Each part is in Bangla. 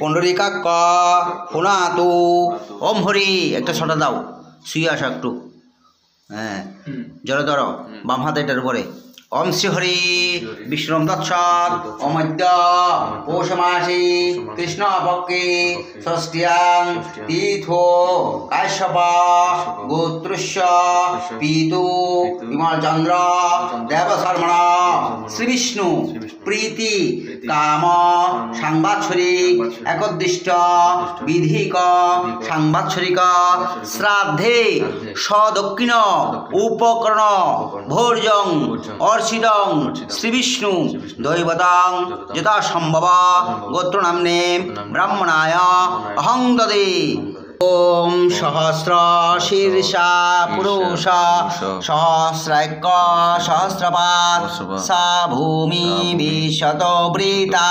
পুণ্ডরীকাক্ষ পুনাতু ওম হরি একটা ছটা দাও শুয়ে আসো একটু হ্যাঁ জোরে ধরো বাম হাত এটার উপরে ওম শ্রী হরি বিষ্ণু তৎসৎ অমদ্য পৌষ মাসে কৃষ্ণ পক্ষে ষষ্ঠ্যাং তীর্থো কাশ্যপ গোত্রস্য পীতু বিমলচন্দ্র দেবশর্মণ শ্রী বিষ্ণু প্রীতি কাম সাংবাৎসরিক একদিষ্ট বিধিক সাংবাৎসরিক শ্রাদ্ধে সদক্ষিণ উপকরণ ভোর্যং অর্চিতং শ্রী বিষ্ণু দৈবতাং যথা সম্ভব গোত্র নামনে ব্রাহ্মণায় অহং দদে ওম সহস্র শীর্ষা পুরুষ সহস্রাক্য সহস্রপাদ সা ভূমি বিশত বৃতা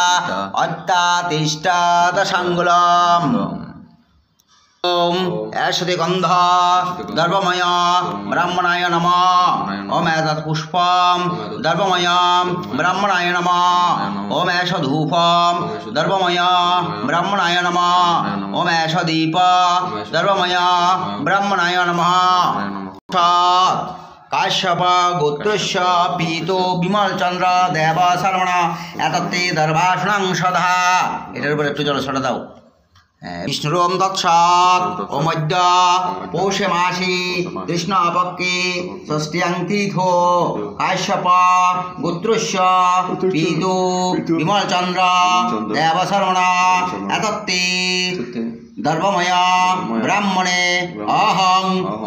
অত্যাতিষ্ঠত সাঙ্গুলম ওম এষতে গন্ধ দর্ভময় ব্রাহ্মণায় নমঃ ওম এতৎ পুষ্পম দর্ভময় ব্রাহ্মণায় নমঃ ওম এষ ধূপম দর্ভময় ব্রাহ্মণায় নমঃ ওম এষ দীপ দর্ভময় ব্রাহ্মণায় নমঃ কাশ্যপ গোত্রস্য পীতো বিমলচন্দ্র দেবশর্মণ এতত্তে দর্ভাষণং সদা এটার উপরে একটু জলছটা দাও বিষ্ণুরোম তৎসৎ অমদ্য পৌষে মাসে কৃষ্ণ পক্ষে ষষ্ঠ্যাং তীর্থো কাশ্যপ গোত্রস্য পীতো বিমলচন্দ্র দেবশর্মণ এতত্তে দর্ভময় ব্রাহ্মণে অহং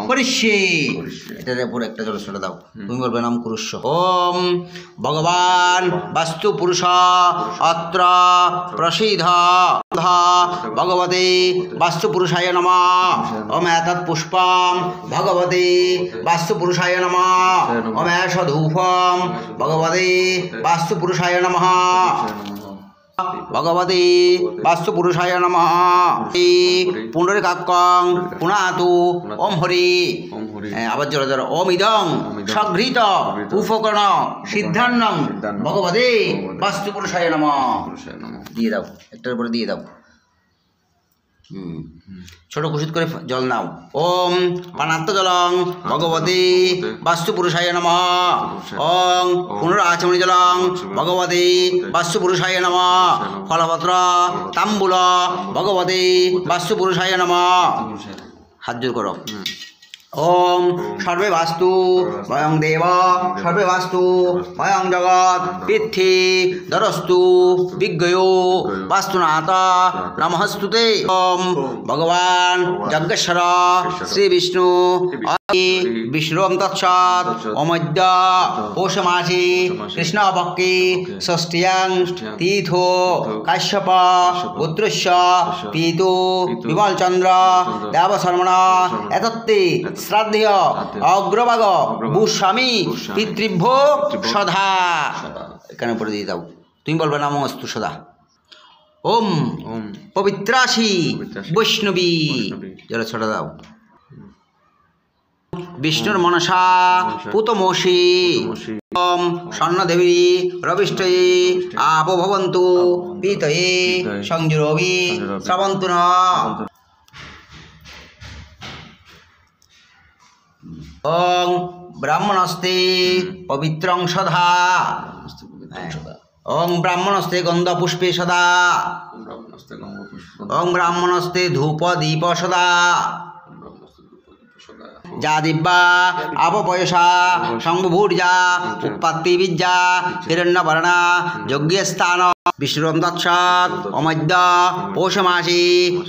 করিষ্যে এটার উপর একটা জলছটা দাও তুমি বলবে নাম কুরুষ্য ওম ভগবান বাস্তু পুরুষ অত্র প্রসিদ্ধ ভগবতে বাস্তু পুরুষায় নমঃ ওম এতৎ পুষ্পম ভগবতে বাস্তু পুরুষায় নমঃ ওম এষ ধূপম ভগবতে বাস্তু পুরুষায় নমঃ ভগবতে বাস্তু পুরুষায় নমঃ পুণ্ডরীকাক্ষ পুনাতু ওম হরি আবার জোরে জোরে ওম ইদং সঘৃত উপকরণ সিদ্ধান্নং ভগবতে বাস্তু পুরুষায় নমঃ দিয়ে দাও একটার উপরে দিয়ে দাও ছোট কুশিত করে জল নাও ওম পানাত্ম জলং ভগবতে বাস্তু পুরুষায় নমঃ ওম পুনরাচমনি জলং ভগবতে বাস্তু পুরুষায় নমঃ ফলপত্র তাম্বুল ভগবতে বাস্তু পুরুষায় নমঃ হাত জোর করো ওম সর্বে বাস্তু বয়ং দেব সর্বে বাস্তু বয়ং জগৎ পৃথ্বী ধরস্তু বিজ্ঞয় বাস্তুনাথ নমস্তুতে ওম ভগবান যজ্ঞেশ্বর শ্রী বিষ্ণু বিষ্ণুরোম তৎসৎ অমদ্য পৌষ মাসে কৃষ্ণ পক্ষে ষষ্ঠ্যাং তীর্থো কাশ্যপ গোত্রস্য পীতো বিমলচন্দ্র দেবশর্মণ এতত্তে শ্রাদ্ধেয় অগ্রভাগ ভূস্বামী পিতৃভ্য সদা এখানে পড়ে দিয়ে দাও তুমি বলবে নমস্তু সদা ওম পবিত্রাসি বৈষ্ণবী জলে ছটা দাও বিষ্ণুর মনসা পুতমোষি ওম স্বর্ণদেবী রবিষ্টয়ে আপো ভবন্তু পীতয়ে সংযুরবি শ্রবন্তু ন ওং ব্রাহ্মণস্তে পবিত্রং সদা ওং ব্রাহ্মণস্তে গন্ধ পুষ্পে সদা ওং ব্রাহ্মণস্তে ধূপ দীপ সদা যা দিব্যা আপপয়সা সংভূর্যা উৎপত্তি বিদ্যা হিরণ্যবর্ণা যজ্ঞস্থান বিষ্ণুরোম তৎসৎ অমদ্য পৌষ মাসে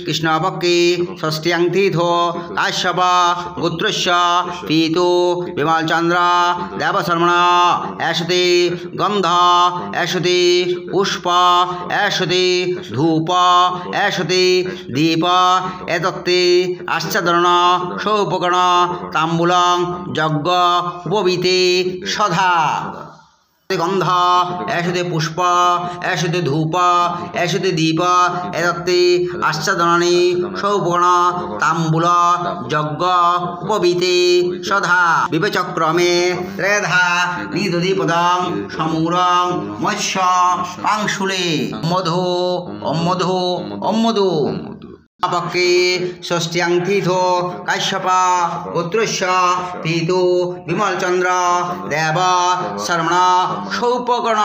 কৃষ্ণ পক্ষে ষষ্ঠ্যাং তীর্থো কাশ্যপ গোত্রস্য পীতো বিমলচন্দ্র দেবশর্মণ এষতে গন্ধ এষতে পুষ্প এষতে ধূপ এষতে দীপ এতত্তে আশ্চাদন সৌপকরণ তাম্বুলং যজ্ঞ উপবীতে সদা গন্ধ এষতে পুষ্প এষতে ধূপ এষতে দীপ এতত্তে আশ্চাদনানি সৌপণ তাম্বুল যজ্ঞ উপবীতে সধা বিবেচক্রমে ত্রেধা নিদীপদং সমূরং মৎস্য পাংশুলে মধু অমধু অমধু পক্ষে ষষ্ঠ্যাং তীর্থ কাশ্যপ গোত্রস্য পিতু বিমলচন্দ্র দেব শর্মণ সৌপকর্ণ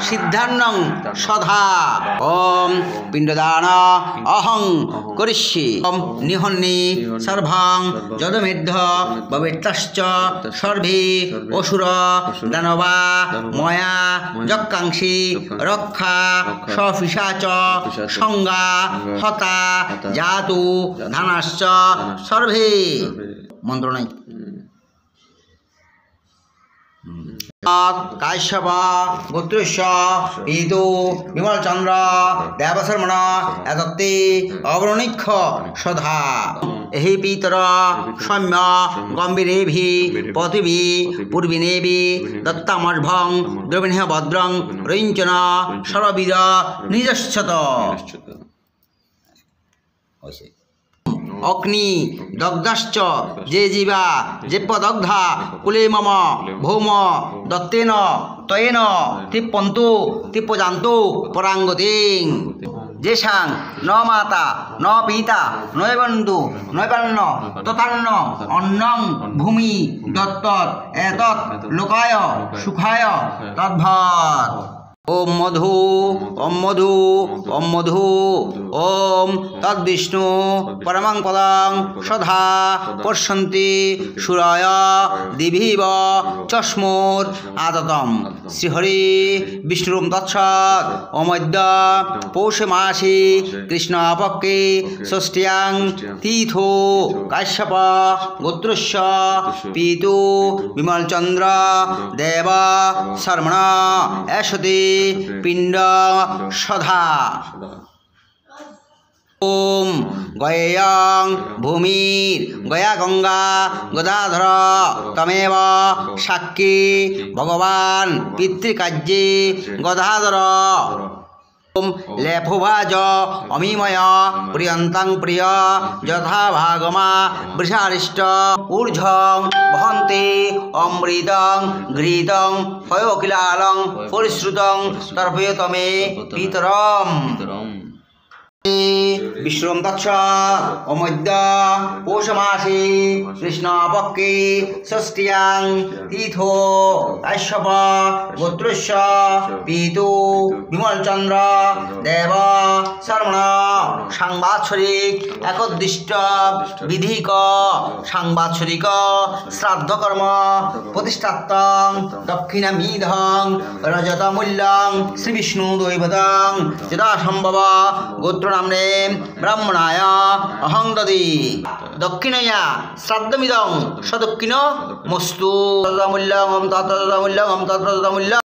সিদ্ধান্নং সধা ওম পিণ্ডদান অহং করিষ্যে ওম নিহন্নি সর্বং যদমেধ্য ভবেত্তশ্চ সর্বে অসুর দানবা ময়া যক্কাংসি রক্ষা সপিশাচ সংজ্ঞা হতা জাতু ধানাশ্চ সর্বে মন্ত্র নাই কাশ্যপ গোত্রস্য পিতু বিমলচন্দ্র দেবশর্মণ এতত্তে অবরণীক্ষ সধা হে পিতর সৌম্য গম্ভীরেভি পতিভি পূর্বিনেভি দত্তামর্ভং দ্রবিণঃ ভদ্রং রঞ্চন সর্ববিদ নিজস্বত অগ্নি দগ্ধাশ্চ যে জীবা যেপদগ্ধা কুলে মম ভৌম দত্তেন তয়েন তৃপ্পন্তু তৃপ্পজান্তু পরাঙ্গতিং যেষাং ন মাতা ন পিতা নয় বন্ধু নৈবান্ন তথান্ন অন্নং ভূমি দত্তৎ এতৎ লোকায় সুখায় তদ্ভৎ ওম মধু ওম মধু ওম মধু ওম তদ্বিষ্ণু পরমং পদং সধা পশ্যন্তি সুরায় দিভিব চস্মুর আততম শ্রীহরি বিষ্ণুরূপ তৎসৎ অমদ্য পৌষ মাসি কৃষ্ণপক্ষে ষষ্ঠ্যাং তীর্থো কাশ্যপ গোত্রস্য পিতু বিমলচন্দ্র দেব শর্মণ এষতে পিণ্ড সধা ওম গয়েয়ং ভূমির গয়া গঙ্গা গদাধর তমেব সাক্ষী ভগবান পিতৃকার্যে গদাধর ওম লেফুভাজ অমিময় প্রিয়ন্তাং প্রিয় যথা ভাগমা বৃষারিষ্ট ঊর্ধ্বং বহন্তে অমৃতং ঘৃতং পয়োকিলালং পরিশ্রুতং তর্পয়তমে পিতরম বিষ্ণুম তৎসৎ অমদ্য পৌষ মাসে কৃষ্ণপক্ষে ষষ্ঠ্যাং তীর্থো কাশ্যপ গোত্রস্য পিতু বিমলচন্দ্র দেব শর্মণ সাংবাৎসরিক একোদ্দিষ্ট বিধিক সাংবাৎসরিক শ্রাদ্ধকর্ম প্রতিষ্ঠাত্তং দক্ষিণামিধং রজতমূল্যং শ্রীবিষ্ণু দৈবতং যথা সম্ভব গোত্র নামনে ব্রাহ্মণায় অহং দদি দক্ষিণয়া শ্রাদ্ধমিদং সদক্ষিণ মস্তু তদমূল্যং তত্রদমূল্যং তত্রদমূল্যং